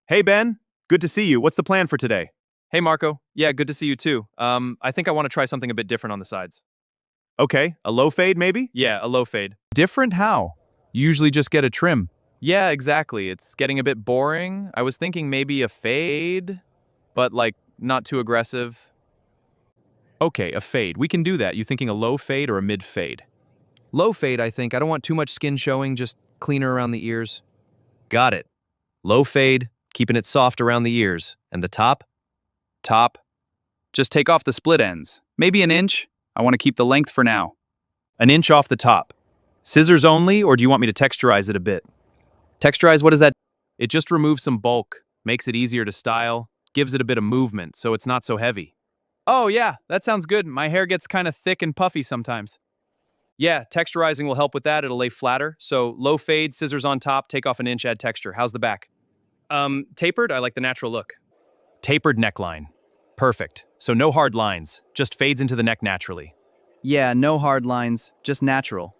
Hey Ben, good to see you. What's the plan for today? Hey Marco. Yeah, good to see you too. I think I want to try something a bit different on the sides. Okay, a low fade maybe? Yeah, a low fade. Different how? You usually just get a trim. Yeah, exactly. It's getting a bit boring. I was thinking maybe a fade, but like not too aggressive. Okay, a fade. We can do that. You thinking a low fade or a mid fade? Low fade, I think. I don't want too much skin showing, just cleaner around the ears. Got it. Low fade, keeping it soft around the ears. And the top? Top. Just take off the split ends. Maybe an inch. I want to keep the length for now. An inch off the top. Scissors only, or do you want me to texturize it a bit? Texturize, what is that? It just removes some bulk, makes it easier to style, gives it a bit of movement, so it's not so heavy. Oh yeah, that sounds good. My hair gets kind of thick and puffy sometimes. Yeah, texturizing will help with that. It'll lay flatter. So low fade, scissors on top, take off an inch, add texture. How's the back? Tapered, I like the natural look. Tapered neckline. Perfect. So no hard lines, just fades into the neck naturally. Yeah, no hard lines, just natural.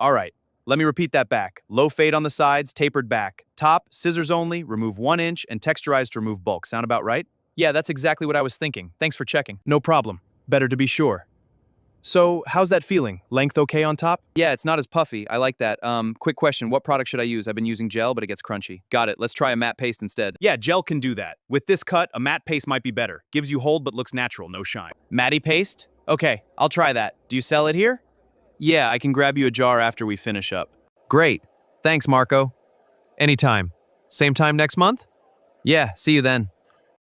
All right, let me repeat that back. Low fade on the sides, tapered back. Top, scissors only, remove 1 inch, and texturize to remove bulk. Sound about right? Yeah, that's exactly what I was thinking. Thanks for checking. No problem. Better to be sure. So, how's that feeling? Length okay on top? Yeah, it's not as puffy. I like that. Quick question. What product should I use? I've been using gel, but it gets crunchy. Got it. Let's try a matte paste instead. Yeah, gel can do that. With this cut, a matte paste might be better. Gives you hold but looks natural, no shine. Matty paste? Okay, I'll try that. Do you sell it here? Yeah, I can grab you a jar after we finish up. Great. Thanks, Marco. Anytime. Same time next month? Yeah, see you then.